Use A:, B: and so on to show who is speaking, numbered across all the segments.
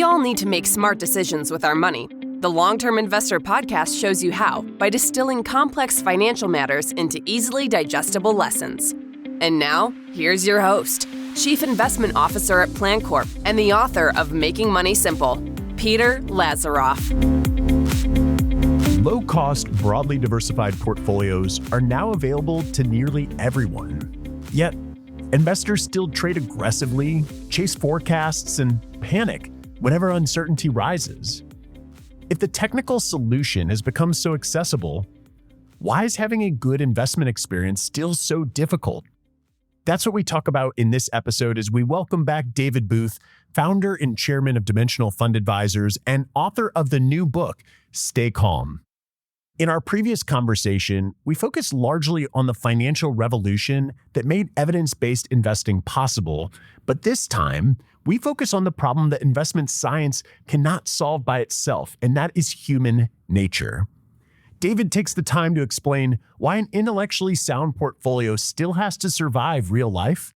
A: We all need to make smart decisions with our money. The Long-Term Investor podcast shows you how by distilling complex financial matters into easily digestible lessons. And now, here's your host, Chief Investment Officer at PlanCorp and the author of Making Money Simple, Peter Lazaroff.
B: Low-cost, broadly diversified portfolios are now available to nearly everyone. Yet, investors still trade aggressively, chase forecasts, and panic whenever uncertainty rises. If the technical solution has become so accessible, why is having a good investment experience still so difficult? That's what we talk about in this episode as we welcome back David Booth, founder and chairman of Dimensional Fund Advisors and author of the new book, Stay Calm. In our previous conversation, we focused largely on the financial revolution that made evidence-based investing possible, but this time, we focus on the problem that investment science cannot solve by itself, and that is human nature. David takes the time to explain why an intellectually sound portfolio still has to survive real life,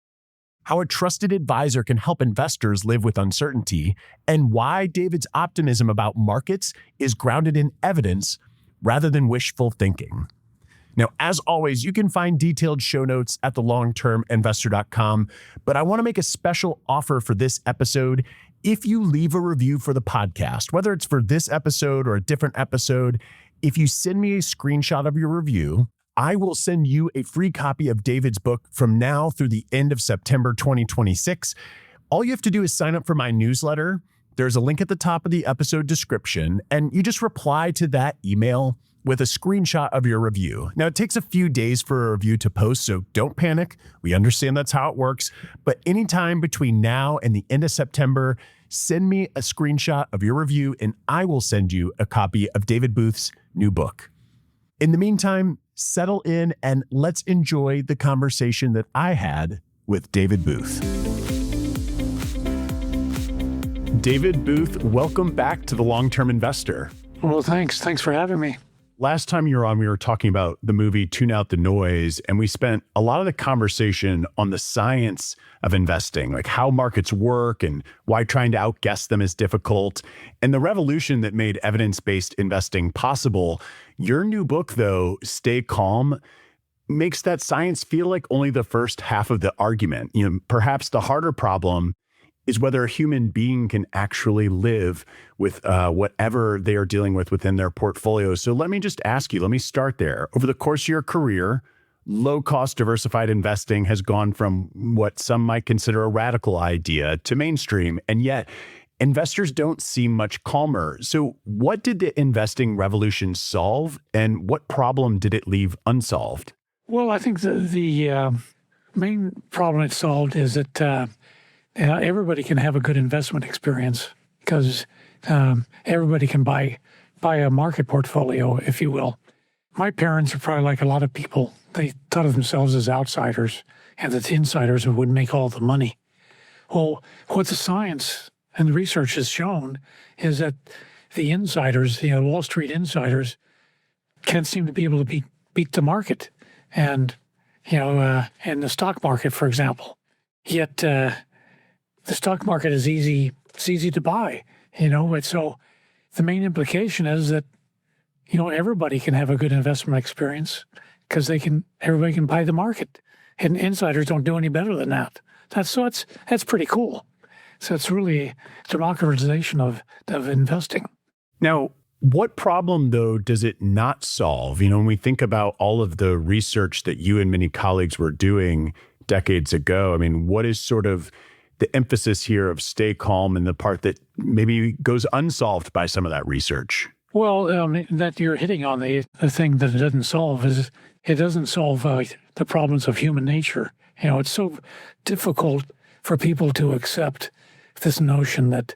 B: how a trusted advisor can help investors live with uncertainty, and why David's optimism about markets is grounded in evidence rather than wishful thinking. Now, as always, you can find detailed show notes at thelongterminvestor.com, but I want to make a special offer for this episode. If you leave a review for the podcast, whether it's for this episode or a different episode, if you send me a screenshot of your review, I will send you a free copy of David's book from now through the end of September 2026. All you have to do is sign up for my newsletter. There's a link at the top of the episode description, and you just reply to that email with a screenshot of your review. Now, it takes a few days for a review to post, so don't panic. We understand that's how it works. But anytime between now and the end of September, send me a screenshot of your review, and I will send you a copy of David Booth's new book. In the meantime, settle in and let's enjoy the conversation that I had with David Booth. David Booth, welcome back to The Long-Term Investor.
C: Well, thanks. Thanks for having me.
B: Last time you were on, we were talking about the movie Tune Out the Noise, and we spent a lot of the conversation on the science of investing, like how markets work and why trying to outguess them is difficult, and the revolution that made evidence-based investing possible. Your new book, though, Stay Calm, makes that science feel like only the first half of the argument. Perhaps the harder problem is whether a human being can actually live with whatever they are dealing with within their portfolio. So let me just ask you, let me start there. Over the course of your career, low-cost diversified investing has gone from what some might consider a radical idea to mainstream, and yet investors don't seem much calmer. So what did the investing revolution solve, and what problem did it leave unsolved?
C: Well, I think the main problem it solved is that everybody can have a good investment experience because everybody can buy a market portfolio, if you will. My parents are probably like a lot of people. They thought of themselves as outsiders and that the insiders would make all the money. Well, what the science and the research has shown is that the insiders, Wall Street insiders, can't seem to be able to beat the market. And, in the stock market, for example. Yet, the stock market is easy. It's easy to buy, So the main implication is that, everybody can have a good investment experience because everybody can buy the market, and insiders don't do any better than that. That's pretty cool. So it's really democratization of investing.
B: Now, what problem, though, does it not solve? When we think about all of the research that you and many colleagues were doing decades ago, what is sort of the emphasis here of stay calm and the part that maybe goes unsolved by some of that research?
C: Well, that you're hitting on the thing that it doesn't solve is it doesn't solve the problems of human nature. It's so difficult for people to accept this notion that,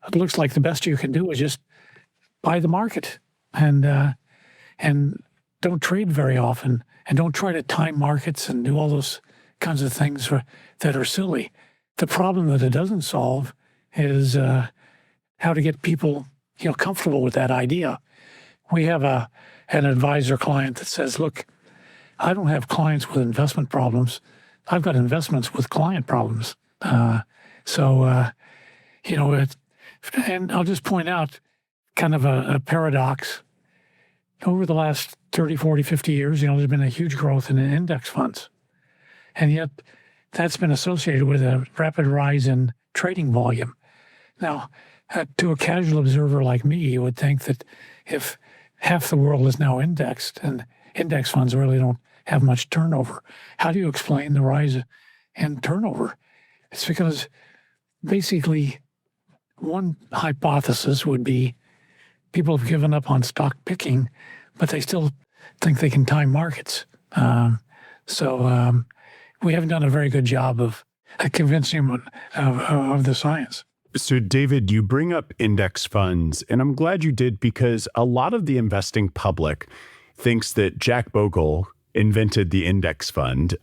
C: it looks like the best you can do is just buy the market and don't trade very often and don't try to time markets and do all those kinds of things that are silly. The problem that it doesn't solve is how to get people, comfortable with that idea. We have an advisor client that says, look, I don't have clients with investment problems. I've got investments with client problems. So And I'll just point out kind of a paradox. Over the last 30, 40, 50 years, there's been a huge growth in index funds. And yet that's been associated with a rapid rise in trading volume. Now, to a casual observer like me, you would think that if half the world is now indexed and index funds really don't have much turnover, how do you explain the rise in turnover? It's because basically one hypothesis would be people have given up on stock picking, but they still think they can time markets. So we haven't done a very good job of convincing them of the science.
B: So, David, you bring up index funds, and I'm glad you did, because a lot of the investing public thinks that Jack Bogle invented the index fund,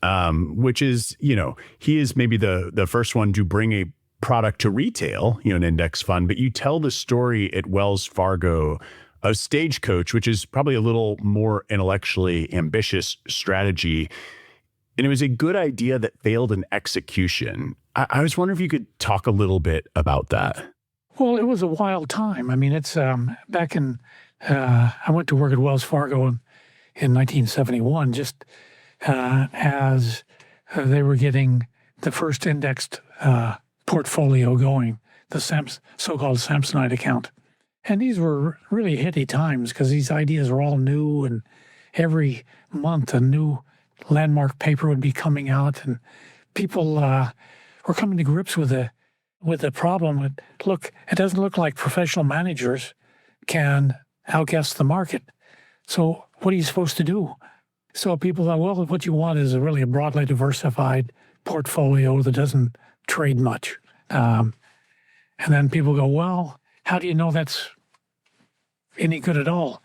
B: which is, he is maybe the first one to bring a product to retail, an index fund. But you tell the story at Wells Fargo of Stagecoach, which is probably a little more intellectually ambitious strategy. And it was a good idea that failed in execution. I was wondering if you could talk a little bit about that.
C: Well, it was a wild time. I mean, it's back in, I went to work at Wells Fargo in 1971, just as they were getting the first indexed portfolio going, the so-called Samsonite account. And these were really heady times because these ideas were all new, and every month a new landmark paper would be coming out, and people were coming to grips with the problem that, look, it doesn't look like professional managers can outguess the market. So what are you supposed to do? So people thought, well, what you want is really a broadly diversified portfolio that doesn't trade much. And then people go, well, how do you know that's any good at all?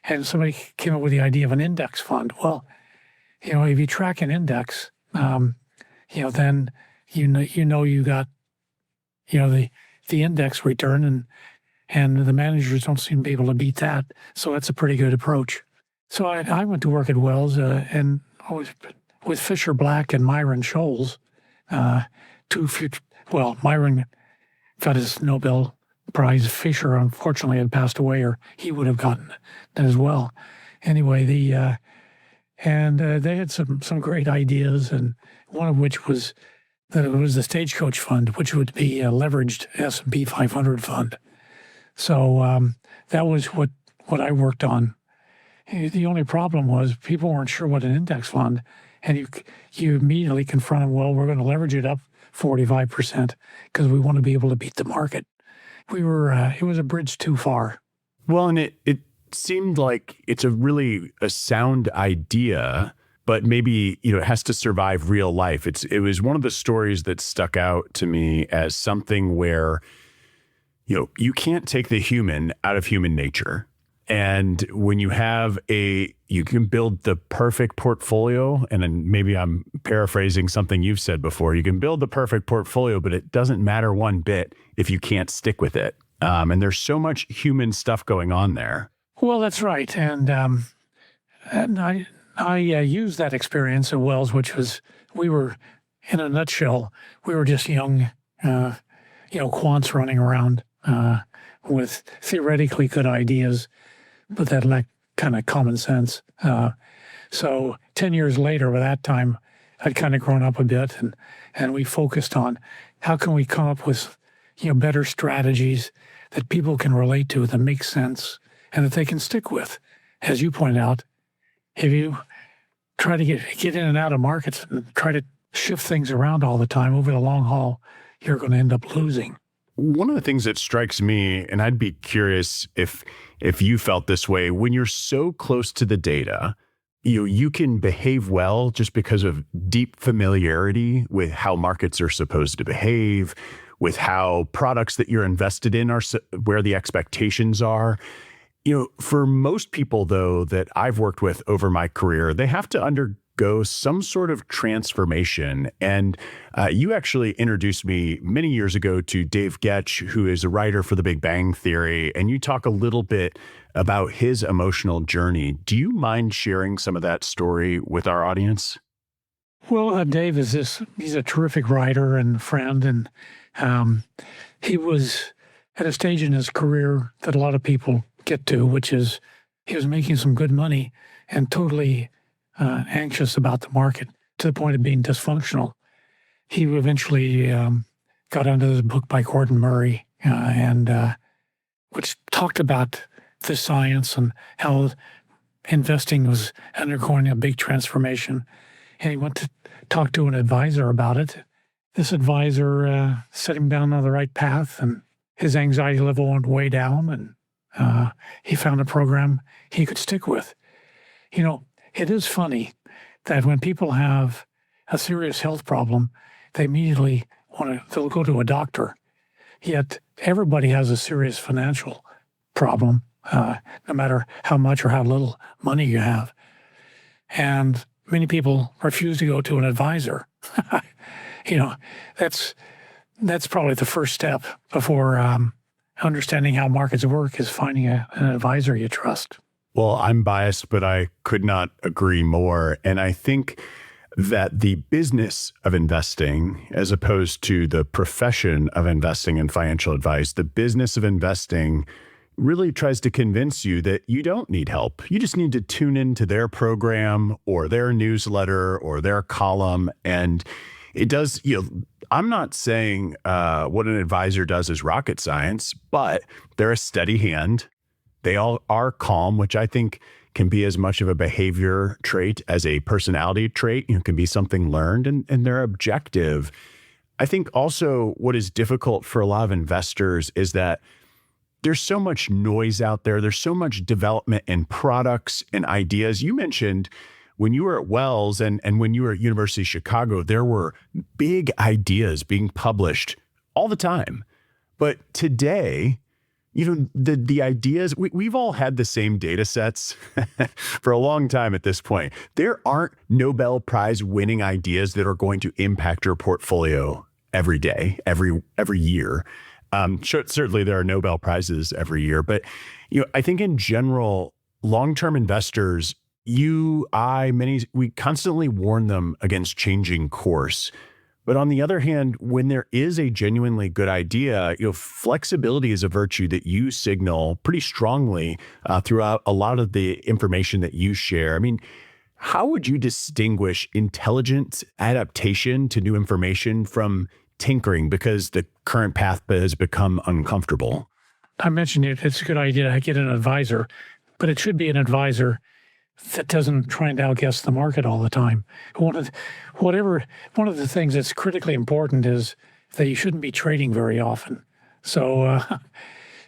C: And somebody came up with the idea of an index fund. Well, if you track an index, then you got the index return, and the managers don't seem to be able to beat that. So that's a pretty good approach. So I went to work at Wells, and I was with Fisher Black and Myron Scholes, Myron got his Nobel Prize. Fisher, unfortunately, had passed away, or he would have gotten it as well. Anyway, they had some great ideas, and one of which was that it was the Stagecoach Fund, which would be a leveraged S&P 500 fund. So that was what I worked on. The only problem was people weren't sure what an index fund, and you immediately confront them, well, we're going to leverage it up 45% because we want to be able to beat the market. It was a bridge too far.
B: Well, and it seemed like it's a sound idea, but maybe, it has to survive real life. It was one of the stories that stuck out to me as something where, you can't take the human out of human nature. And when you can build the perfect portfolio, and then maybe I'm paraphrasing something you've said before, you can build the perfect portfolio, but it doesn't matter one bit if you can't stick with it. And there's so much human stuff going on there.
C: Well, that's right. And I used that experience at Wells, which was, we were, in a nutshell, we were just young, quants running around with theoretically good ideas, but that lacked kind of common sense. So 10 years later, by that time, I'd kind of grown up a bit, and we focused on how can we come up with, better strategies that people can relate to, that make sense, and that they can stick with. As you point out, if you try to get in and out of markets and try to shift things around all the time over the long haul, you're going to end up losing.
B: One of the things that strikes me, and I'd be curious if you felt this way, when you're so close to the data, you can behave well just because of deep familiarity with how markets are supposed to behave, with how products that you're invested in are, where the expectations are. For most people, though, that I've worked with over my career, they have to undergo some sort of transformation. And you actually introduced me many years ago to Dave Getch, who is a writer for The Big Bang Theory. And you talk a little bit about his emotional journey. Do you mind sharing some of that story with our audience?
C: Well, Dave he's a terrific writer and friend, and he was at a stage in his career that a lot of people get to, which is he was making some good money and totally anxious about the market to the point of being dysfunctional. He eventually got onto this book by Gordon Murray, and which talked about the science and how investing was undergoing a big transformation. And he went to talk to an advisor about it. This advisor set him down on the right path, and his anxiety level went way down, and he found a program he could stick with. You know, it is funny that when people have a serious health problem, they immediately they'll go to a doctor. Yet everybody has a serious financial problem, no matter how much or how little money you have. And many people refuse to go to an advisor. You know, that's probably the first step before understanding how markets work, is finding an advisor you trust.
B: Well, I'm biased, but I could not agree more. And I think that the business of investing, as opposed to the profession of investing and financial advice, the business of investing really tries to convince you that you don't need help. You just need to tune into their program or their newsletter or their column. And it does, I'm not saying what an advisor does is rocket science, but they're a steady hand. They all are calm, which I think can be as much of a behavior trait as a personality trait. It can be something learned, and they're objective. I think also what is difficult for a lot of investors is that there's so much noise out there. There's so much development in products and ideas. You mentioned when you were at Wells and when you were at University of Chicago, there were big ideas being published all the time. But today, the ideas, we've all had the same data sets for a long time at this point. There aren't Nobel Prize winning ideas that are going to impact your portfolio every day, every year. Certainly there are Nobel Prizes every year, but I think in general, long-term investors, we constantly warn them against changing course. But on the other hand, when there is a genuinely good idea, flexibility is a virtue that you signal pretty strongly throughout a lot of the information that you share. I mean, how would you distinguish intelligent adaptation to new information from tinkering because the current path has become uncomfortable?
C: I mentioned it's a good idea to get an advisor, but it should be an advisor that doesn't try and outguess the market all the time. One of the things that's critically important is that you shouldn't be trading very often. So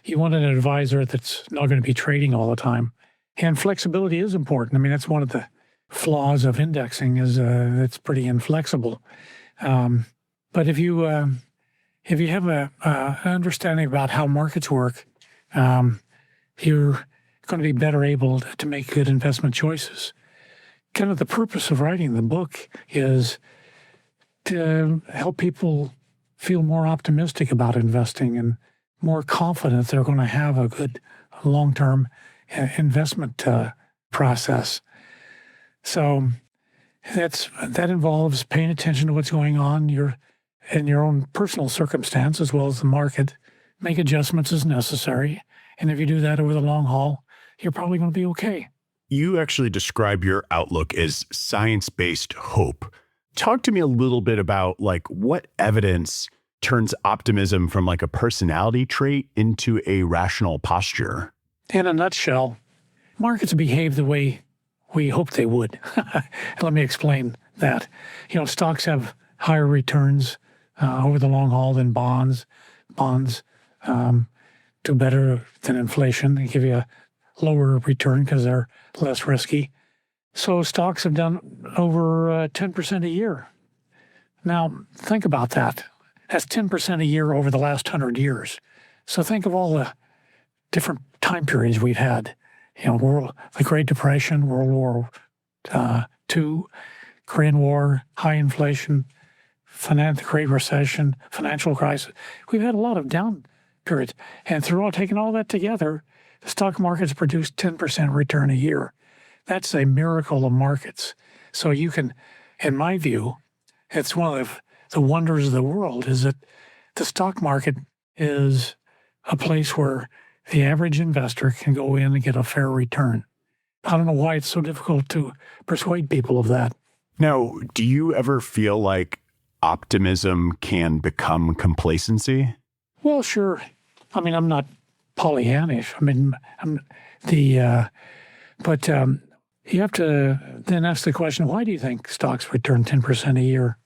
C: you want an advisor that's not going to be trading all the time. And flexibility is important. I mean, that's one of the flaws of indexing is it's pretty inflexible. But if you have an understanding about how markets work, you're going to be better able to make good investment choices. Kind of the purpose of writing the book is to help people feel more optimistic about investing and more confident they're going to have a good long-term investment process. So that involves paying attention to what's going on in your own personal circumstance as well as the market, make adjustments as necessary. And if you do that over the long haul, you're probably going to be okay.
B: You actually describe your outlook as science-based hope. Talk to me a little bit about what evidence turns optimism from a personality trait into a rational posture.
C: In a nutshell, markets behave the way we hope they would. Let me explain that. Stocks have higher returns over the long haul than bonds. Bonds do better than inflation. They give you a lower return because they're less risky. So stocks have done over 10% a year. Now, think about that. That's 10% a year over the last 100 years. So think of all the different time periods we've had. The Great Depression, World War II, Korean War, high inflation, the Great Recession, financial crisis. We've had a lot of down periods. And taking all that together, the stock market's produced 10% return a year. That's a miracle of markets. So you can in my view, it's one of the wonders of the world is that the stock market is a place where the average investor can go in and get a fair return. I don't know why it's so difficult to persuade people of that.
B: Now, do you ever feel like optimism can become complacency?
C: Well, sure. I mean, I'm not Pollyannish. I mean, but you have to then ask the question, why do you think stocks return 10% a year?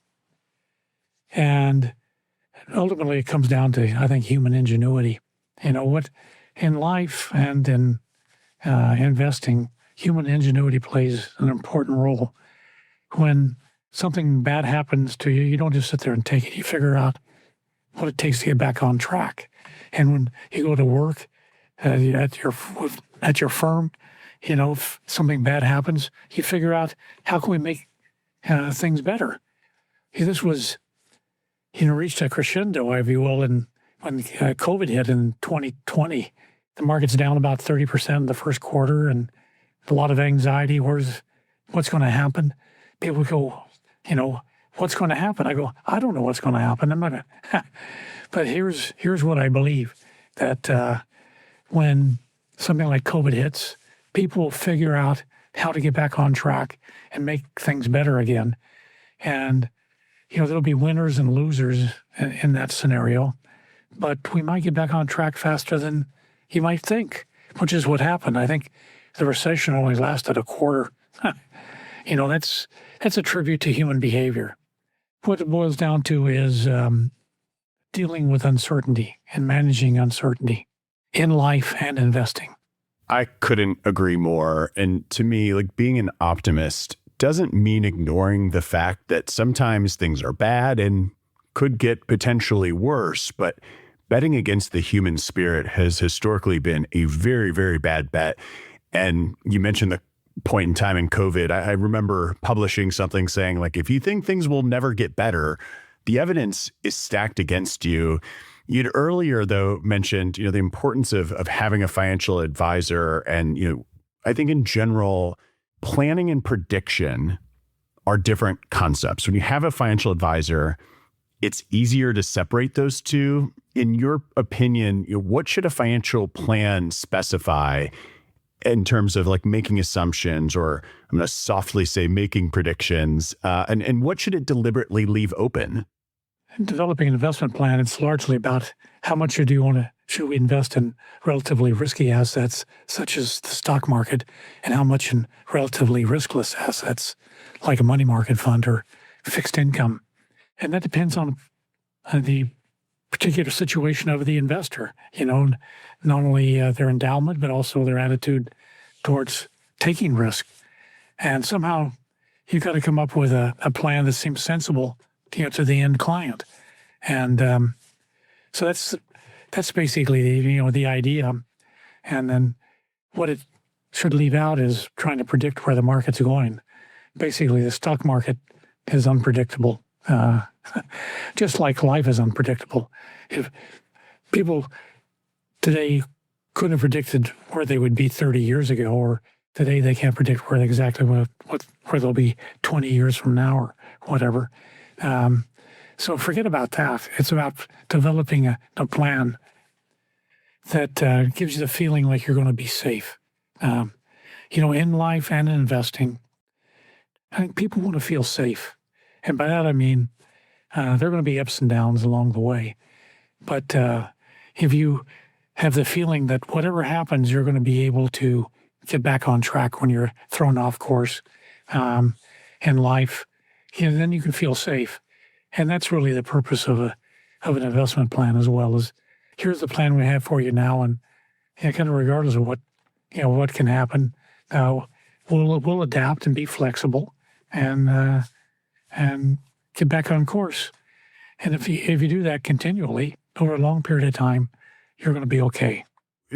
C: And ultimately, it comes down to, I think, human ingenuity. What in life and in investing, human ingenuity plays an important role. When something bad happens to you, you don't just sit there and take it. You figure out what it takes to get back on track. And when you go to work at your firm, if something bad happens, you figure out how can we make things better. This was, reached a crescendo, if you will, when COVID hit in 2020. The market's down about 30% in the first quarter, and a lot of anxiety. What's going to happen? People go, what's going to happen? I go, I don't know what's going to happen. I'm not going to. But here's what I believe, that when something like COVID hits, people will figure out how to get back on track and make things better again. And, there'll be winners and losers in that scenario. But we might get back on track faster than you might think, which is what happened. I think the recession only lasted a quarter. That's a tribute to human behavior. What it boils down to is dealing with uncertainty and managing uncertainty in life and investing.
B: I couldn't agree more. And to me, like, being an optimist doesn't mean ignoring the fact that sometimes things are bad and could get potentially worse. But betting against the human spirit has historically been a very, very bad bet. And you mentioned the point in time in COVID. I remember publishing something saying, like, if you think things will never get better, the evidence is stacked against you. You'd earlier, though, mentioned, the importance of having a financial advisor. And, I think in general, planning and prediction are different concepts. When you have a financial advisor, it's easier to separate those two. In your opinion, what should a financial plan specify in terms of like making assumptions, or I'm going to softly say making predictions, and what should it deliberately leave open?
C: In developing an investment plan, it's largely about how much should we invest in relatively risky assets, such as the stock market, and how much in relatively riskless assets, like a money market fund or fixed income. And that depends on the particular situation of the investor, not only their endowment, but also their attitude towards taking risk. And somehow you've got to come up with a plan that seems sensible, to the end client. And so that's basically the idea. And then what it should leave out is trying to predict where the market's going. Basically, the stock market is unpredictable. Just like life is unpredictable. If people today couldn't have predicted where they would be 30 years ago, or today they can't predict where they'll be 20 years from now or whatever. So forget about that. It's about developing a plan that gives you the feeling like you're going to be safe. In life and in investing, I think people want to feel safe. And by that I mean there are going to be ups and downs along the way. But if you have the feeling that whatever happens, you're going to be able to get back on track when you're thrown off course in life, then you can feel safe. And that's really the purpose of an investment plan, as well as here's the plan we have for you now, and kind of regardless of what can happen, we'll adapt and be flexible and get back on course. And if you do that continually over a long period of time, you're going to be okay.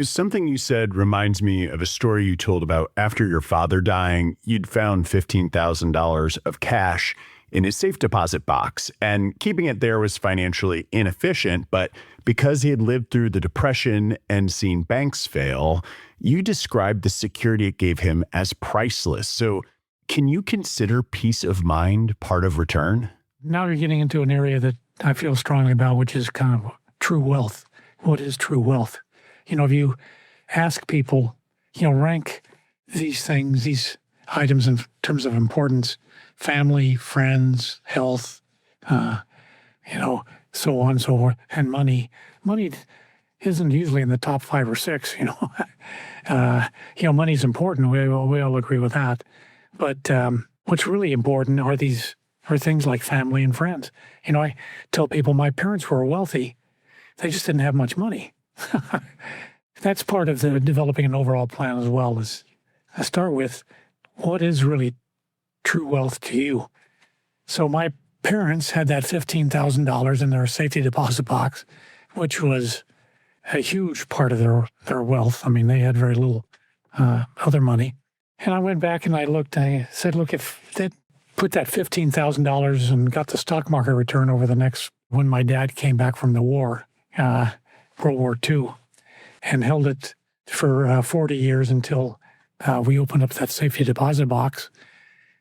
B: Something you said reminds me of a story you told about after your father dying. You'd found $15,000 of cash in his safe deposit box, and keeping it there was financially inefficient. But because he had lived through the Depression and seen banks fail, you described the security it gave him as priceless. So can you consider peace of mind part of return?
C: Now you're getting into an area that I feel strongly about, which is kind of true wealth. What is true wealth? If you ask people, rank these things, these items in terms of importance, family, friends, health, so on and so forth, and money. Money isn't usually in the top 5 or 6, money's important. We all agree with that. But what's really important are things like family and friends. I tell people my parents were wealthy. They just didn't have much money. That's part of the developing an overall plan as well. Is I start with what is really true wealth to you. So my parents had that $15,000 in their safety deposit box, which was a huge part of their wealth. I mean, they had very little other money. And I went back and I looked, I said, look, if they put that $15,000 and got the stock market return over the next, when my dad came back from the war, World War II, and held it for 40 years until we opened up that safety deposit box,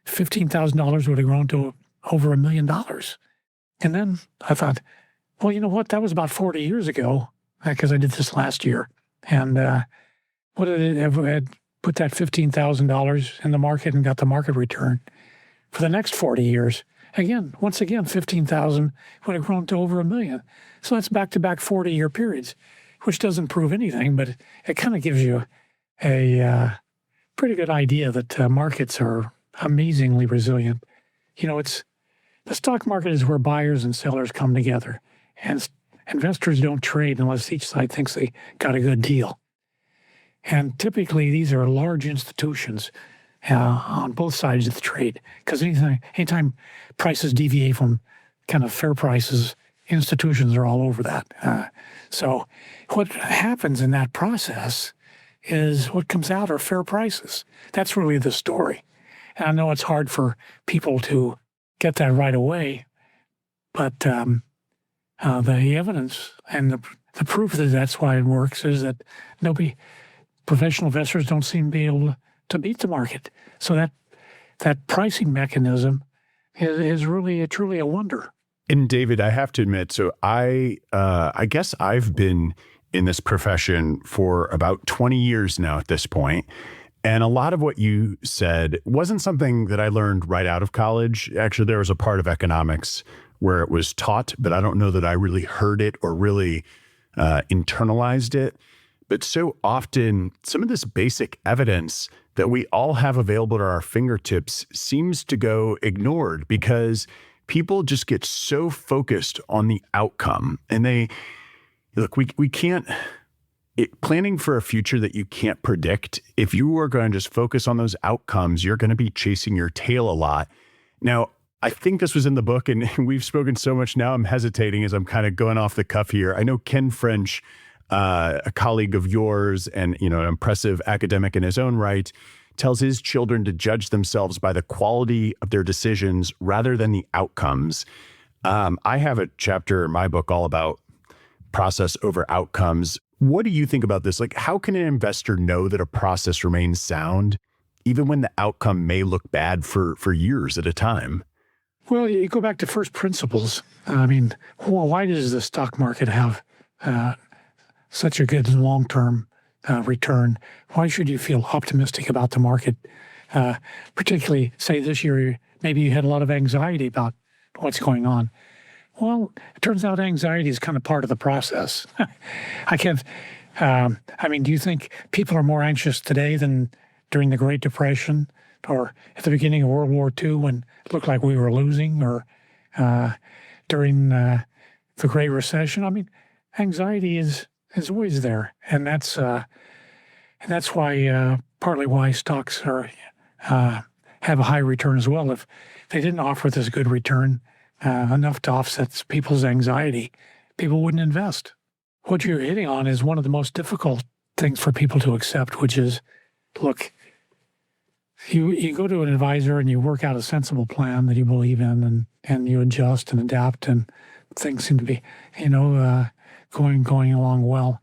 C: $15,000 would have grown to over $1 million. And then I thought, well, you know what? That was about 40 years ago, because I did this last year. And what did it have? Had put that $15,000 in the market and got the market return for the next 40 years. Once again, 15,000 would have grown to over $1 million. So that's back-to-back 40-year periods, which doesn't prove anything, but it kind of gives you a pretty good idea that markets are amazingly resilient. It's the stock market is where buyers and sellers come together, and investors don't trade unless each side thinks they got a good deal. And typically, these are large institutions on both sides of the trade, because anytime prices deviate from kind of fair prices, institutions are all over that. So what happens in that process is what comes out are fair prices. That's really the story. And I know it's hard for people to get that right away, but the evidence and the proof that that's why it works is that professional investors don't seem to be able to beat the market. So that pricing mechanism is really truly a wonder.
B: And David, I have to admit, so I guess I've been in this profession for about 20 years now at this point. And a lot of what you said wasn't something that I learned right out of college. Actually, there was a part of economics where it was taught, but I don't know that I really heard it or really internalized it. But so often, some of this basic evidence that we all have available at our fingertips seems to go ignored because people just get so focused on the outcome. And we can't, planning for a future that you can't predict, if you are going to just focus on those outcomes, you're going to be chasing your tail a lot. Now, I think this was in the book, and we've spoken so much now, I'm hesitating as I'm kind of going off the cuff here. I know Ken French, a colleague of yours and an impressive academic in his own right, tells his children to judge themselves by the quality of their decisions rather than the outcomes. I have a chapter in my book all about process over outcomes. What do you think about this? Like, how can an investor know that a process remains sound, even when the outcome may look bad for years at a time?
C: Well, you go back to first principles. I mean, why does the stock market have such a good long-term return? Why should you feel optimistic about the market? Particularly, say this year, maybe you had a lot of anxiety about what's going on. Well, it turns out anxiety is kind of part of the process. Do you think people are more anxious today than during the Great Depression or at the beginning of World War II when it looked like we were losing, or during the Great Recession? I mean, anxiety is always there. And that's why, partly why stocks have a high return as well. If they didn't offer this good return, enough to offset people's anxiety, people wouldn't invest. What you're hitting on is one of the most difficult things for people to accept, which is, look, you go to an advisor and you work out a sensible plan that you believe in, and you adjust and adapt, and things seem to be, going along well.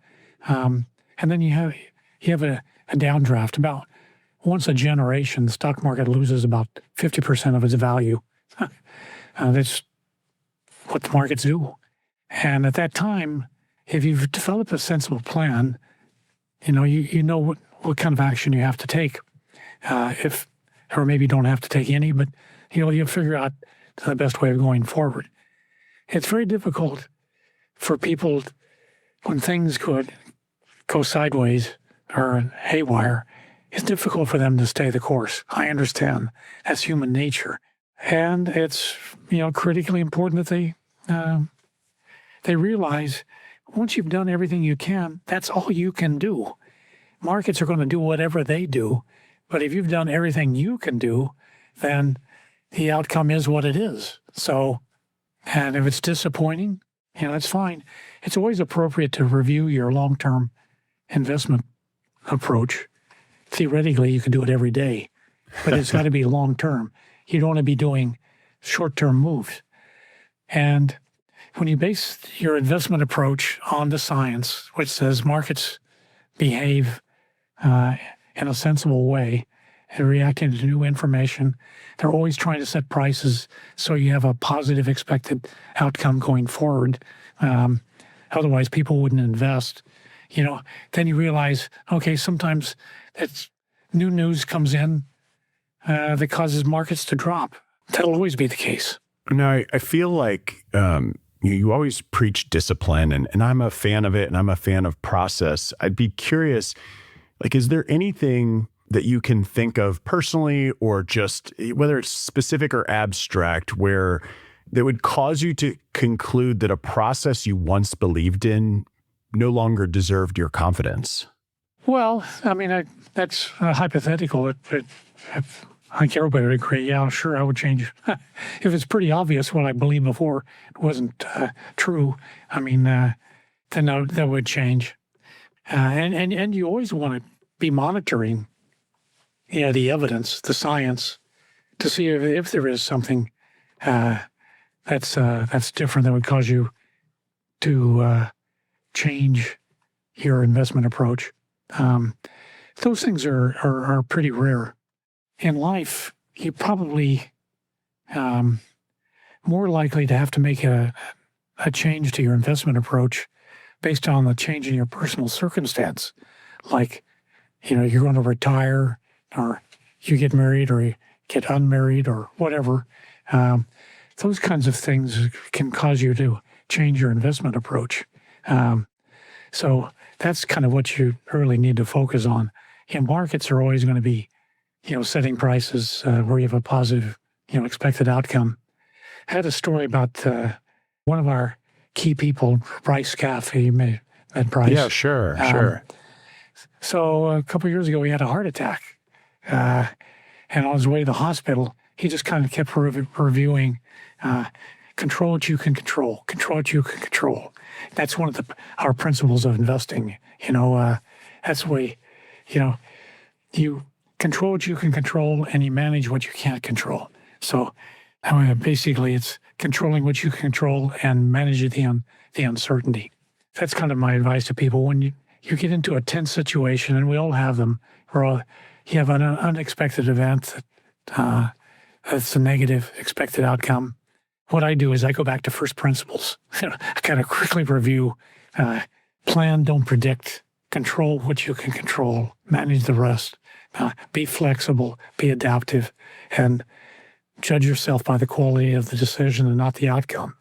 C: And then you have a downdraft. About once a generation, the stock market loses about 50% of its value. That's what the markets do. And at that time, if you've developed a sensible plan, you know what kind of action you have to take. Or maybe you don't have to take any, but you'll figure out the best way of going forward. It's very difficult for people when things could go sideways or haywire. It's difficult for them to stay the course. I understand. That's human nature. And it's, critically important that they realize once you've done everything you can, that's all you can do. Markets are going to do whatever they do. But if you've done everything you can do, then the outcome is what it is. So, and if it's disappointing, it's fine. It's always appropriate to review your long-term investment approach. Theoretically, you can do it every day, but it's got to be long-term. You don't want to be doing short-term moves. And when you base your investment approach on the science, which says markets behave in a sensible way and reacting to new information, they're always trying to set prices so you have a positive expected outcome going forward. Otherwise, people wouldn't invest. Then you realize, okay, sometimes it's new news comes in that causes markets to drop. That'll always be the case.
B: No, I feel like you always preach discipline, and I'm a fan of it, and I'm a fan of process. I'd be curious, is there anything that you can think of personally or just whether it's specific or abstract where that would cause you to conclude that a process you once believed in no longer deserved your confidence?
C: Well, that's hypothetical. I think everybody would agree. Yeah, sure, I would change. If it's pretty obvious what I believed before it wasn't true, then that would change. And you always want to be monitoring, the evidence, the science, to see if there is something that's different that would cause you to change your investment approach. Those things are pretty rare. In life, you're probably more likely to have to make a change to your investment approach based on the change in your personal circumstance. Like, you're going to retire, or you get married, or you get unmarried, or whatever. Those kinds of things can cause you to change your investment approach. So that's kind of what you really need to focus on. Markets are always going to be, setting prices where you have a positive, expected outcome. I had a story about one of our key people, Bryce Scaff. You may met Bryce.
B: Yeah, sure.
C: So a couple of years ago, he had a heart attack. And on his way to the hospital, he just kind of kept reviewing, control what you can control, control what you can control. That's one of our principles of investing. That's the way, you control what you can control and you manage what you can't control. So basically it's controlling what you can control and managing the uncertainty. That's kind of my advice to people. When you get into a tense situation, and we all have them, where you have an unexpected event that's a negative expected outcome. What I do is I go back to first principles. I kind of quickly review, plan, don't predict, control what you can control, manage the rest, be flexible, be adaptive, and judge yourself by the quality of the decision and not the outcome.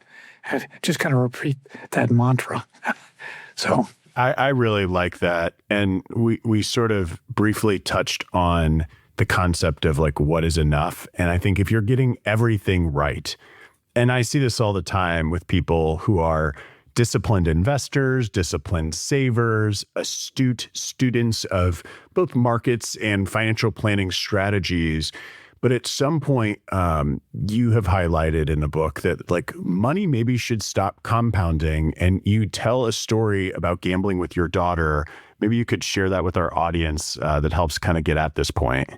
C: And just kind of repeat that mantra. So
B: I really like that. And we sort of briefly touched on the concept of what is enough. And I think if you're getting everything right, and I see this all the time with people who are disciplined investors, disciplined savers, astute students of both markets and financial planning strategies. But at some point, you have highlighted in the book that money maybe should stop compounding, and you tell a story about gambling with your daughter. Maybe you could share that with our audience that helps kind of get at this point.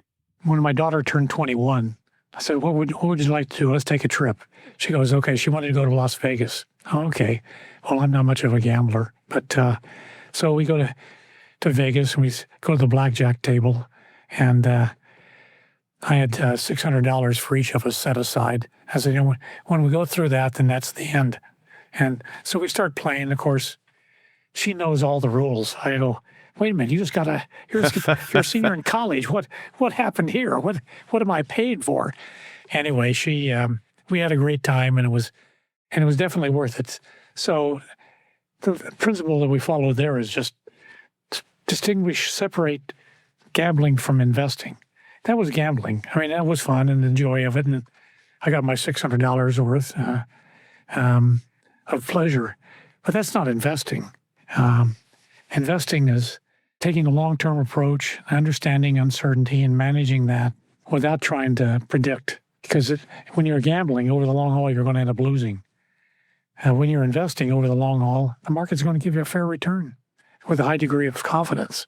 C: When my daughter turned 21, I said, what would you like to do? Let's take a trip. She goes, okay. She wanted to go to Las Vegas. Oh, okay. Well, I'm not much of a gambler. But so we go to Vegas, and we go to the blackjack table. And I had $600 for each of us set aside. I said, when we go through that, then that's the end. And so we start playing. Of course, she knows all the rules. I go, wait a minute, you're a senior in college. What happened here? What am I paid for? Anyway, we had a great time, and it was definitely worth it. So the principle that we follow there is just separate gambling from investing. That was gambling. I mean, that was fun and the joy of it. And I got my $600 worth of pleasure. But that's not investing. Investing is taking a long-term approach, understanding uncertainty, and managing that without trying to predict. Because when you're gambling over the long haul, you're going to end up losing. When you're investing over the long haul, the market's going to give you a fair return with a high degree of confidence.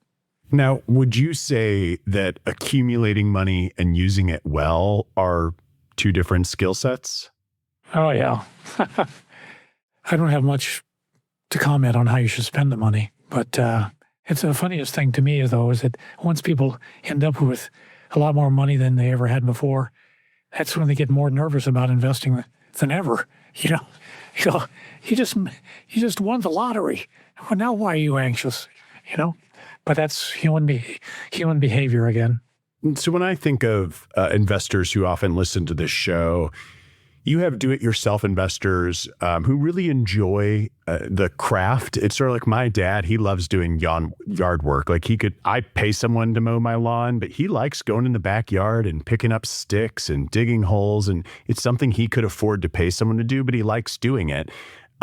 B: Now, would you say that accumulating money and using it well are two different skill sets?
C: Oh, yeah. I don't have much to comment on how you should spend the money, but it's the funniest thing to me, though, is that once people end up with a lot more money than they ever had before, that's when they get more nervous about investing than ever. You just won the lottery. Well, now why are you anxious? But that's human behavior again.
B: So when I think of investors who often listen to this show, you have do-it-yourself investors who really enjoy the craft. It's sort of like my dad. He loves doing yard work. Like I pay someone to mow my lawn, but he likes going in the backyard and picking up sticks and digging holes. And it's something he could afford to pay someone to do, but he likes doing it.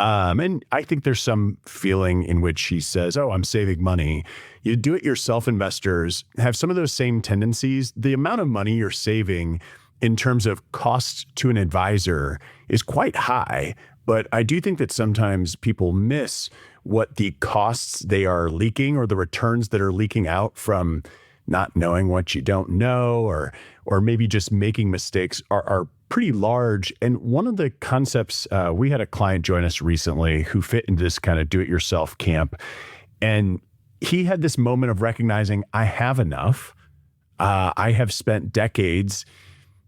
B: And I think there's some feeling in which he says, oh, I'm saving money. You do-it-yourself investors have some of those same tendencies. The amount of money you're saving in terms of costs to an advisor is quite high. But I do think that sometimes people miss what the costs they are leaking or the returns that are leaking out from not knowing what you don't know or maybe just making mistakes are pretty large. And one of the concepts, we had a client join us recently who fit into this kind of do-it-yourself camp. And he had this moment of recognizing, I have enough. I have spent decades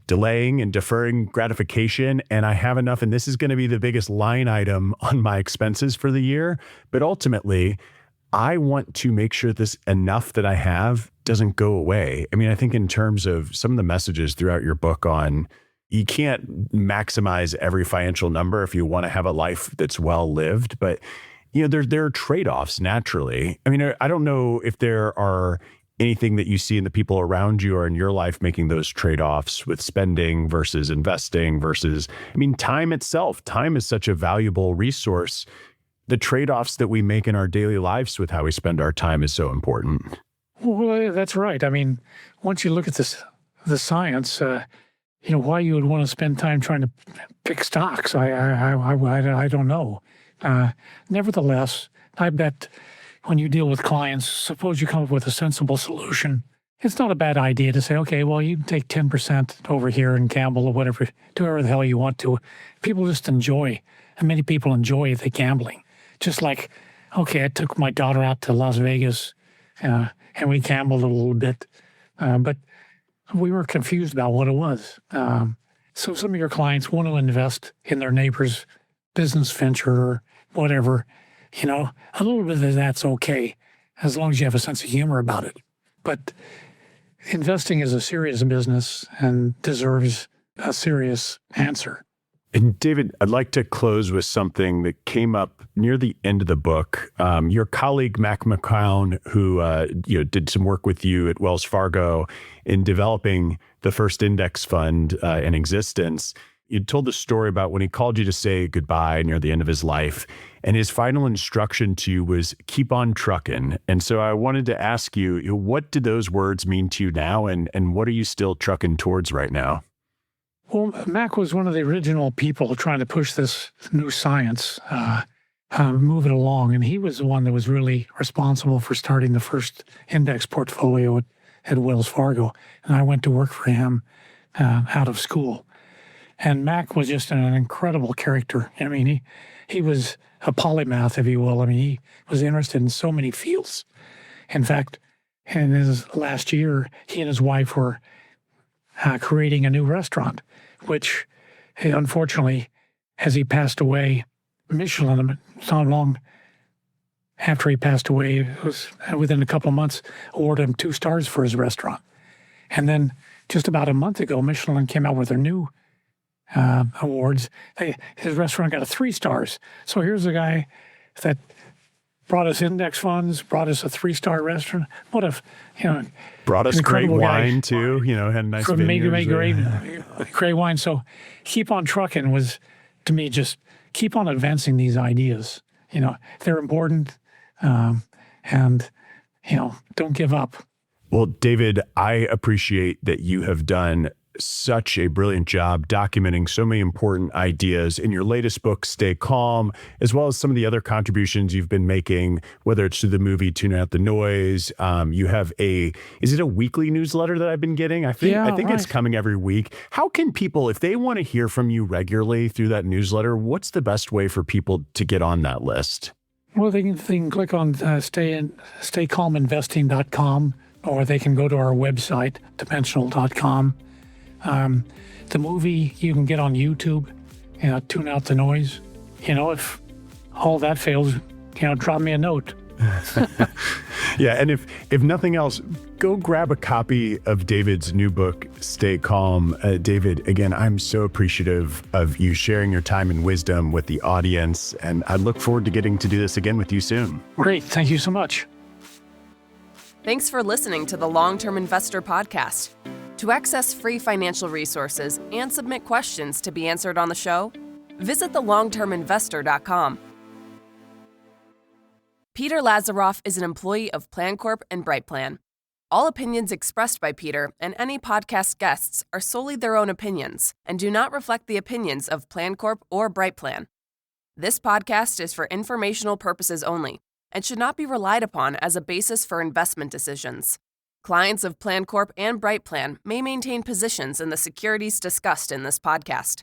B: delaying and deferring gratification, and I have enough. And this is going to be the biggest line item on my expenses for the year. But ultimately, I want to make sure this enough that I have doesn't go away. I mean, I think in terms of some of the messages throughout your book on you can't maximize every financial number if you want to have a life that's well lived, but there are trade-offs naturally. I mean, I don't know if there are anything that you see in the people around you or in your life making those trade-offs with spending versus investing versus, time itself. Time is such a valuable resource. The trade-offs that we make in our daily lives with how we spend our time is so important.
C: Well, that's right. I mean, once you look at the science, why you would want to spend time trying to pick stocks, I don't know. Nevertheless, I bet when you deal with clients, suppose you come up with a sensible solution. It's not a bad idea to say, okay, well, you can take 10% over here and gamble or whatever, do whatever the hell you want to. People just enjoy, and many people enjoy the gambling. Just like, okay, I took my daughter out to Las Vegas and we gambled a little bit, but we were confused about what it was. So some of your clients want to invest in their neighbor's business venture or whatever. A little bit of that's okay, as long as you have a sense of humor about it. But investing is a serious business and deserves a serious answer.
B: And David, I'd like to close with something that came up near the end of the book. Your colleague, Mac McCown, who did some work with you at Wells Fargo in developing the first index fund in existence, you told the story about when he called you to say goodbye near the end of his life. And his final instruction to you was keep on trucking. And so I wanted to ask you, what do those words mean to you now? And what are you still trucking towards right now?
C: Well, Mac was one of the original people trying to push this new science, move it along. And he was the one that was really responsible for starting the first index portfolio at Wells Fargo. And I went to work for him out of school. And Mac was just an incredible character. I mean, he was a polymath, if you will. I mean, he was interested in so many fields. In fact, in his last year, he and his wife were creating a new restaurant, which unfortunately, as he passed away, Michelin, not long after he passed away, it was within a couple of months, awarded him 2 stars for his restaurant. And then just about a month ago, Michelin came out with their new awards. His restaurant got 3 stars. So here's a guy that brought us index funds, brought us a 3-star restaurant. What if,
B: brought us great wine
C: guy.
B: too. Had nice
C: Made
B: vineyards.
C: great wine. So keep on trucking was, to me, just keep on advancing these ideas. They're important, and don't give up.
B: Well, David, I appreciate that you have done such a brilliant job documenting so many important ideas in your latest book, Stay Calm, as well as some of the other contributions you've been making, whether it's to the movie Tune Out the Noise. You have is it a weekly newsletter that I've been getting? I think
C: right.
B: It's coming every week. How can people, if they want to hear from you regularly through that newsletter, what's the best way for people to get on that list?
C: Well, they can click on staycalminvesting.com, or they can go to our website, dimensional.com. The movie you can get on YouTube, Tune Out the Noise. If all that fails, drop me a note.
B: Yeah, and if nothing else, go grab a copy of David's new book, Stay Calm. David, again, I'm so appreciative of you sharing your time and wisdom with the audience, and I look forward to getting to do this again with you soon.
C: Great. Thank you so much.
A: Thanks for listening to the Long-Term Investor Podcast. To access free financial resources and submit questions to be answered on the show, visit thelongterminvestor.com. Peter Lazaroff is an employee of PlanCorp and BrightPlan. All opinions expressed by Peter and any podcast guests are solely their own opinions and do not reflect the opinions of PlanCorp or BrightPlan. This podcast is for informational purposes only and should not be relied upon as a basis for investment decisions. Clients of PlanCorp and BrightPlan may maintain positions in the securities discussed in this podcast.